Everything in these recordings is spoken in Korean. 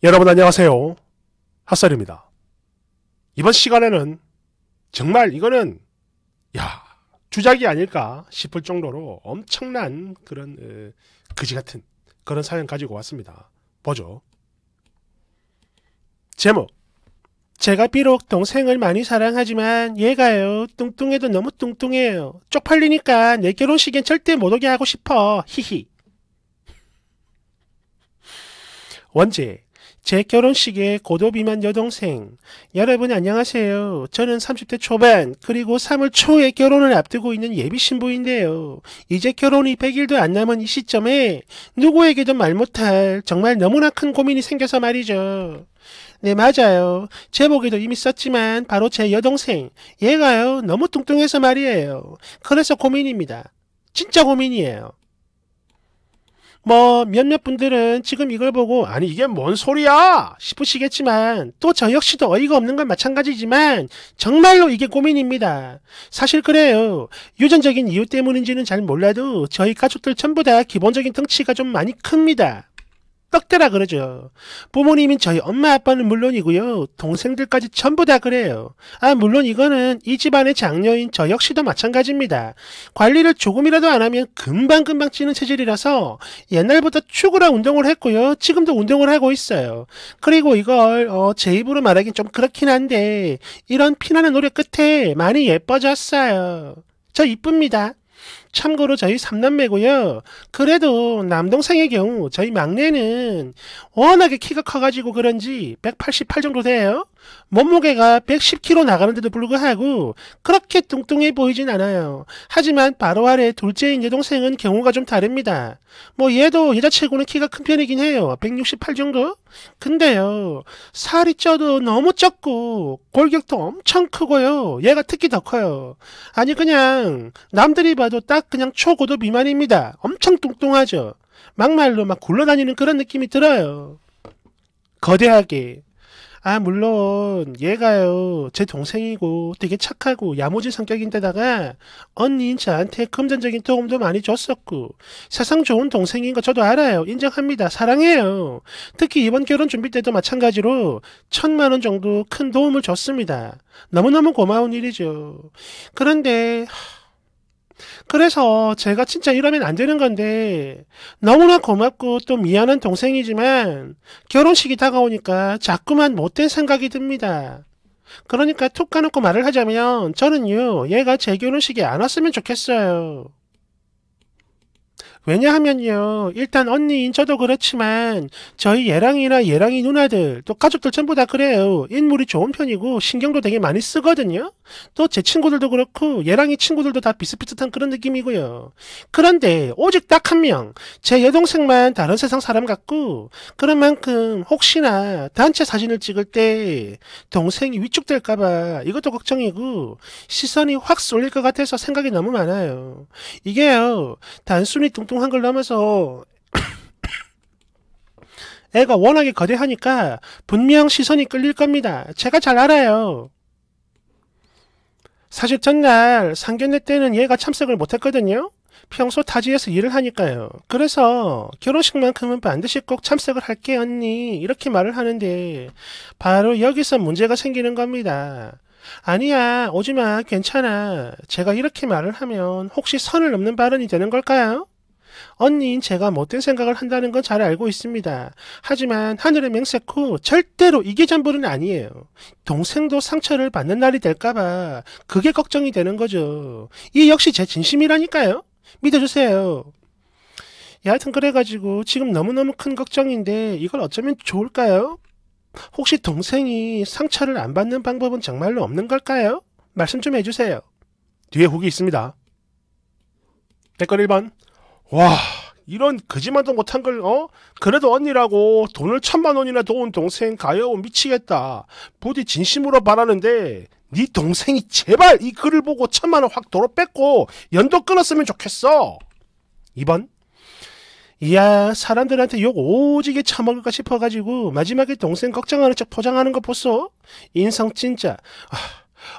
여러분 안녕하세요. 핫살입니다. 이번 시간에는 정말 이거는 주작이 아닐까 싶을 정도로 엄청난 그런 그지 같은 그런 사연 가지고 왔습니다. 보죠. 제목. 제가 비록 동생을 많이 사랑하지만 얘가요 뚱뚱해도 너무 뚱뚱해요. 쪽팔리니까 내 결혼식엔 절대 못 오게 하고 싶어. 히히. 원제. 제 결혼식에 고도 비만 여동생. 여러분 안녕하세요. 저는 30대 초반 그리고 3월 초에 결혼을 앞두고 있는 예비 신부인데요. 이제 결혼이 100일도 안 남은 이 시점에 누구에게도 말 못할 정말 너무나 큰 고민이 생겨서 말이죠. 네, 맞아요. 제목에도 이미 썼지만 바로 제 여동생. 얘가요 너무 뚱뚱해서 말이에요. 그래서 고민입니다. 진짜 고민이에요. 몇몇 분들은 지금 이걸 보고 아니 이게 뭔 소리야 싶으시겠지만 또 저 역시도 어이가 없는 건 마찬가지지만 정말로 이게 고민입니다. 사실 그래요. 유전적인 이유 때문인지는 잘 몰라도 저희 가족들 전부 다 기본적인 덩치가 좀 많이 큽니다. 떡대라 그러죠. 부모님인 저희 엄마 아빠는 물론이고요. 동생들까지 전부 다 그래요. 물론 이거는 이 집안의 장녀인 저 역시도 마찬가지입니다. 관리를 조금이라도 안 하면 금방금방 찌는 체질이라서 옛날부터 축구랑 운동을 했고요. 지금도 운동을 하고 있어요. 그리고 이걸 제 입으로 말하긴 좀 그렇긴 한데 이런 피나는 노력 끝에 많이 예뻐졌어요. 저 이쁩니다. 참고로 저희 삼남매고요. 그래도 남동생의 경우 저희 막내는 워낙에 키가 커가지고 그런지 188 정도 돼요. 몸무게가 110kg 나가는데도 불구하고 그렇게 뚱뚱해 보이진 않아요. 하지만 바로 아래 둘째인 여동생은 경우가 좀 다릅니다. 얘도 여자치고는 키가 큰 편이긴 해요. 168 정도? 근데요, 살이 쪄도 너무 쪘고 골격도 엄청 크고요. 얘가 특히 더 커요. 아니 그냥 남들이 봐도 딱 그냥 초고도 비만입니다. 엄청 뚱뚱하죠. 막말로 막 굴러다니는 그런 느낌이 들어요. 거대하게. 물론 얘가요 제 동생이고 되게 착하고 야무진 성격인데다가 언니인 저한테 금전적인 도움도 많이 줬었고 세상 좋은 동생인 거 저도 알아요. 인정합니다. 사랑해요. 특히 이번 결혼 준비 때도 마찬가지로 1,000만 원 정도 큰 도움을 줬습니다. 너무너무 고마운 일이죠. 그런데 그래서 제가 진짜 이러면 안 되는 건데 너무나 고맙고 또 미안한 동생이지만 결혼식이 다가오니까 자꾸만 못된 생각이 듭니다. 그러니까 툭 까놓고 말을 하자면 저는요 얘가 제 결혼식에 안 왔으면 좋겠어요. 왜냐하면요 일단 언니인 저도 그렇지만 저희 얘랑이나 얘랑이 누나들 또 가족들 전부 다 그래요. 인물이 좋은 편이고 신경도 되게 많이 쓰거든요. 또 제 친구들도 그렇고 얘랑이 친구들도 다 비슷비슷한 그런 느낌이고요. 그런데 오직 딱 한 명 제 여동생만 다른 세상 사람 같고 그런 만큼 혹시나 단체 사진을 찍을 때 동생이 위축될까봐 이것도 걱정이고 시선이 확 쏠릴 것 같아서 생각이 너무 많아요. 이게요 단순히 뚱뚱한 걸 넘어서 애가 워낙에 거대하니까 분명 시선이 끌릴 겁니다. 제가 잘 알아요. 사실 전날 상견례 때는 얘가 참석을 못했거든요. 평소 타지에서 일을 하니까요. 그래서 결혼식만큼은 반드시 꼭 참석을 할게 언니 이렇게 말을 하는데 바로 여기서 문제가 생기는 겁니다. 아니야 오지마 괜찮아. 제가 이렇게 말을 하면 혹시 선을 넘는 발언이 되는 걸까요? 언니인 제가 못된 생각을 한다는 건 잘 알고 있습니다. 하지만 하늘의 맹세코 절대로 이게 전부는 아니에요. 동생도 상처를 받는 날이 될까봐 그게 걱정이 되는 거죠. 이 역시 제 진심이라니까요. 믿어주세요. 여하튼 그래가지고 지금 너무너무 큰 걱정인데 이걸 어쩌면 좋을까요? 혹시 동생이 상처를 안 받는 방법은 정말로 없는 걸까요? 말씀 좀 해주세요. 뒤에 후기 있습니다. 댓글 1번. 와 이런 거짓말도 못한 걸 그래도 언니라고 돈을 1,000만 원이나 도운 동생 가여워 미치겠다. 부디 진심으로 바라는데 네 동생이 제발 이 글을 보고 1,000만 원 확 도로 뺏고 연도 끊었으면 좋겠어. 2번. 이야 사람들한테 욕 오지게 처먹을까 싶어가지고 마지막에 동생 걱정하는 척 포장하는 거 보소. 인성 진짜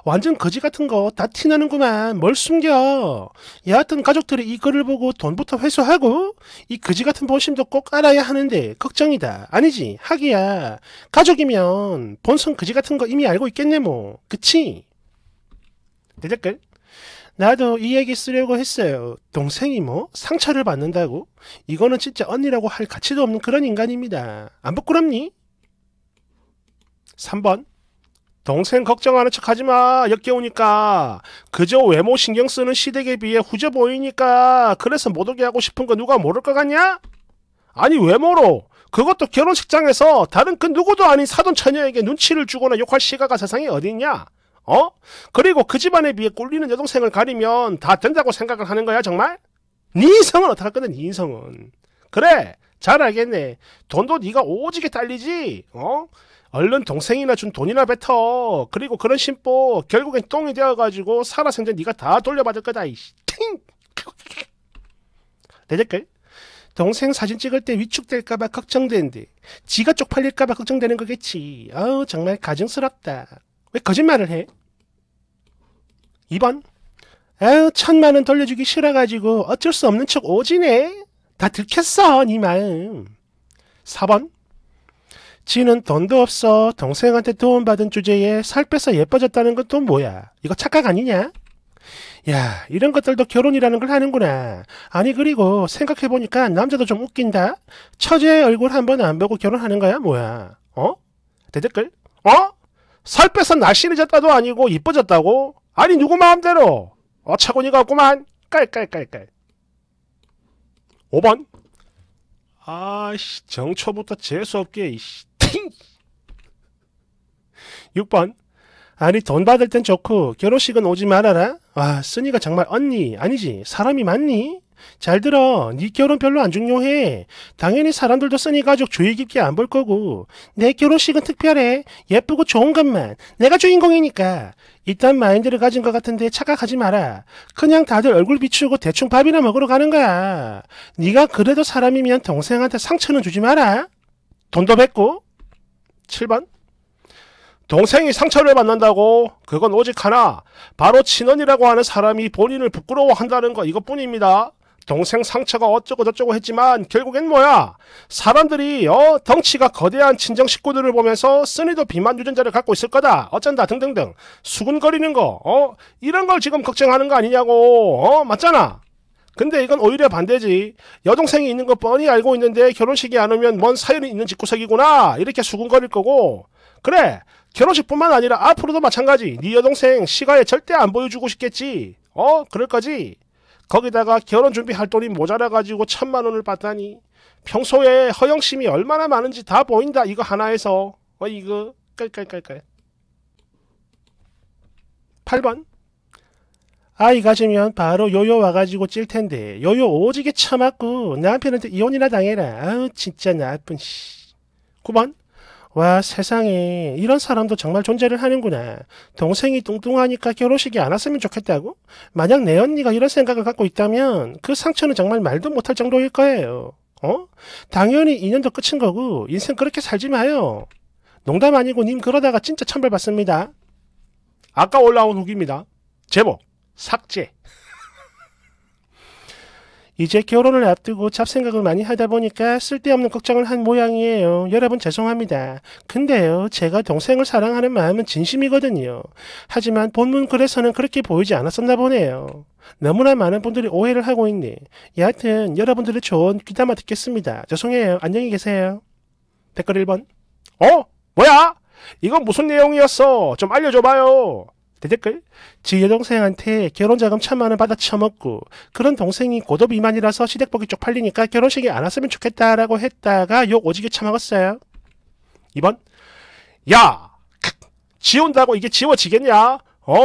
완전 거지 같은 거 다 티나는구만. 뭘 숨겨. 여하튼 가족들이 이 글을 보고 돈부터 회수하고 이 거지 같은 본심도 꼭 알아야 하는데 걱정이다. 아니지. 하기야. 가족이면 본성 거지 같은 거 이미 알고 있겠네 뭐. 그치? 내 댓글. 나도 이 얘기 쓰려고 했어요. 동생이 뭐 상처를 받는다고? 이거는 진짜 언니라고 할 가치도 없는 그런 인간입니다. 안 부끄럽니? 3번. 동생 걱정하는 척 하지마. 역겨우니까. 그저 외모 신경 쓰는 시댁에 비해 후져 보이니까 그래서 못 오게 하고 싶은 거 누가 모를 것 같냐? 아니 외모로 그것도 결혼식장에서 다른 그 누구도 아닌 사돈 처녀에게 눈치를 주거나 욕할 시가가 세상에 어디 있냐? 그리고 그 집안에 비해 꼴리는 여동생을 가리면 다 된다고 생각을 하는 거야 정말? 네 인성은 어떡할 건데 네 인성은. 그래 잘 알겠네. 돈도 네가 오지게 딸리지. 얼른 동생이나 준 돈이나 뱉어. 그리고 그런 심보 결국엔 똥이 되어가지고 살아생전 네가 다 돌려받을 거다. 이씨. 내 댓글. 동생 사진 찍을 때 위축될까봐 걱정되는데 지가 쪽팔릴까봐 걱정되는 거겠지. 아우 정말 가증스럽다. 왜 거짓말을 해? 2번. 아유 1000만원 돌려주기 싫어가지고 어쩔 수 없는 척 오지네. 다 들켰어 네 마음. 4번. 지는 돈도 없어 동생한테 도움받은 주제에 살 빼서 예뻐졌다는 건 또 뭐야? 이거 착각 아니냐? 야 이런 것들도 결혼이라는 걸 하는구나. 아니 그리고 생각해보니까 남자도 좀 웃긴다. 처제의 얼굴 한 번 안 보고 결혼하는 거야 뭐야? 대댓글? 살 빼서 날씬해졌다도 아니고 이뻐졌다고? 아니 누구 마음대로? 어처구니가 없구만. 깔깔깔깔. 5번. 아씨 정초부터 재수없게 이씨. 6번. 아니 돈 받을 땐 좋고 결혼식은 오지 말아라. 와 쓰니가 정말 언니 아니지 사람이 맞니? 잘 들어. 네 결혼 별로 안 중요해. 당연히 사람들도 쓰니 가족 주의 깊게 안 볼 거고 내 결혼식은 특별해. 예쁘고 좋은 것만. 내가 주인공이니까. 이딴 마인드를 가진 것 같은데 착각하지 마라. 그냥 다들 얼굴 비추고 대충 밥이나 먹으러 가는 거야. 네가 그래도 사람이면 동생한테 상처는 주지 마라. 돈도 뱉고. 7번. 동생이 상처를 받는다고? 그건 오직 하나. 바로 친언니라고 하는 사람이 본인을 부끄러워한다는 거 이것뿐입니다. 동생 상처가 어쩌고 저쩌고 했지만 결국엔 뭐야? 사람들이 덩치가 거대한 친정 식구들을 보면서 쓰니도 비만 유전자를 갖고 있을 거다. 어쩐다 등등등. 수군거리는 거 이런 걸 지금 걱정하는 거 아니냐고. 맞잖아. 근데 이건 오히려 반대지. 여동생이 있는 거 뻔히 알고 있는데 결혼식이 안 오면 뭔 사연이 있는 집구석이구나. 이렇게 수군거릴 거고. 그래. 결혼식뿐만 아니라 앞으로도 마찬가지. 네 여동생 시가에 절대 안 보여주고 싶겠지. 그럴 거지. 거기다가 결혼 준비할 돈이 모자라가지고 1000만원을 받다니. 평소에 허영심이 얼마나 많은지 다 보인다. 이거 하나에서. 이거 깔깔깔깔. 8번. 아이 가지면 바로 요요 와가지고 찔 텐데 요요 오지게 처맞고 남편한테 이혼이나 당해라. 아우 진짜 나쁜 씨. 9번. 와 세상에 이런 사람도 정말 존재를 하는구나. 동생이 뚱뚱하니까 결혼식이 안 왔으면 좋겠다고? 만약 내 언니가 이런 생각을 갖고 있다면 그 상처는 정말 말도 못할 정도일 거예요. 당연히 인연도 끝인 거고 인생 그렇게 살지 마요. 농담 아니고 님 그러다가 진짜 천벌받습니다. 아까 올라온 후기입니다. 제목 삭제. 이제 결혼을 앞두고 잡생각을 많이 하다 보니까 쓸데없는 걱정을 한 모양이에요. 여러분 죄송합니다. 근데요 제가 동생을 사랑하는 마음은 진심이거든요. 하지만 본문 글에서는 그렇게 보이지 않았었나 보네요. 너무나 많은 분들이 오해를 하고 있네. 여하튼 여러분들의 조언 귀담아 듣겠습니다. 죄송해요. 안녕히 계세요. 댓글 1번. 뭐야? 이건 무슨 내용이었어? 좀 알려줘봐요. 대댓글. 지 여동생한테 결혼자금 1000만원 받아 처먹고 그런 동생이 고도비만이라서 시댁복이 쪽팔리니까 결혼식에 안 왔으면 좋겠다라고 했다가 욕 오지게 처먹었어요. 2번. 야! 지운다고 이게 지워지겠냐?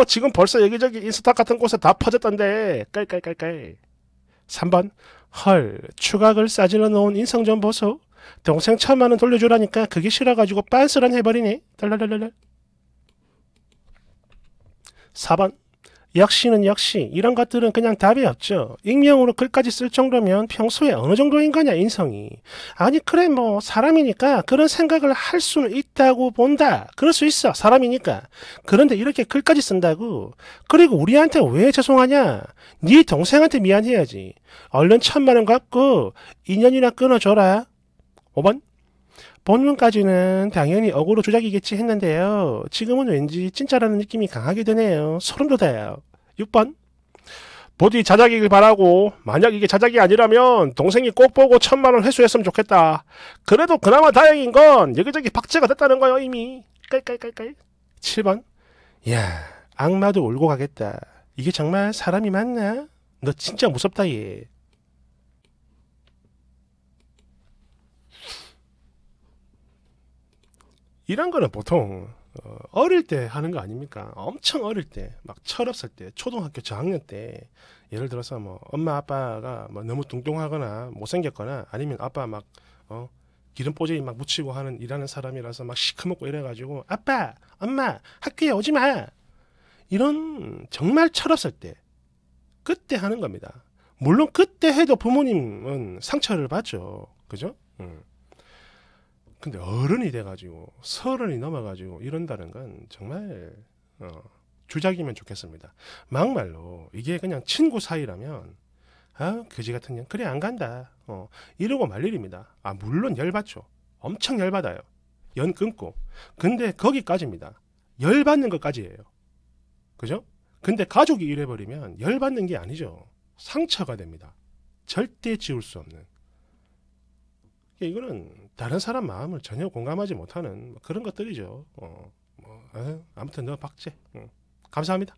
지금 벌써 여기저기 인스타 같은 곳에 다 퍼졌던데. 깔깔깔깔. 3번. 헐 추각을 싸질러 놓은 인성 좀 보소. 동생 1000만원 돌려주라니까 그게 싫어가지고 빤스런 해버리네. 덜덜덜덜. 4번. 역시는 역시 이런 것들은 그냥 답이 없죠. 익명으로 글까지 쓸 정도면 평소에 어느 정도인 거냐 인성이. 아니 그래 뭐 사람이니까 그런 생각을 할 수는 있다고 본다. 그럴 수 있어 사람이니까. 그런데 이렇게 글까지 쓴다고. 그리고 우리한테 왜 죄송하냐. 네 동생한테 미안해야지. 얼른 1,000만 원 갖고 인연이나 끊어줘라. 5번 본문까지는 당연히 어그로 조작이겠지 했는데요. 지금은 왠지 진짜라는 느낌이 강하게 드네요. 소름 돋아요. 6번 부디 자작이길 바라고 만약 이게 자작이 아니라면 동생이 꼭 보고 1,000만 원 회수했으면 좋겠다. 그래도 그나마 다행인 건 여기저기 박제가 됐다는 거요 이미. 깔깔깔깔. 7번 야 악마도 울고 가겠다. 이게 정말 사람이 맞나? 너 진짜 무섭다 얘. 이런 거는 보통 어릴 때 하는 거 아닙니까? 엄청 어릴 때, 막 철없을 때, 초등학교 저학년 때, 예를 들어서 뭐 엄마 아빠가 뭐 너무 뚱뚱하거나 못생겼거나 아니면 아빠 막 기름뽀지 막 묻히고 하는 일하는 사람이라서 막 시커멓고 이래가지고 아빠, 엄마 학교에 오지 마. 이런 정말 철없을 때, 그때 하는 겁니다. 물론 그때 해도 부모님은 상처를 받죠, 그죠? 근데 어른이 돼가지고 30이 넘어가지고 이런다는 건 정말 주작이면 좋겠습니다. 막말로 이게 그냥 친구 사이라면 그지 같은 년 그래 안 간다 이러고 말 일입니다. 물론 열받죠. 엄청 열받아요. 연 끊고. 근데 거기까지입니다. 열받는 것까지예요. 그죠? 근데 가족이 이래버리면 열받는 게 아니죠. 상처가 됩니다. 절대 지울 수 없는. 이거는 다른 사람 마음을 전혀 공감하지 못하는 그런 것들이죠. 아무튼 너 박제. 감사합니다.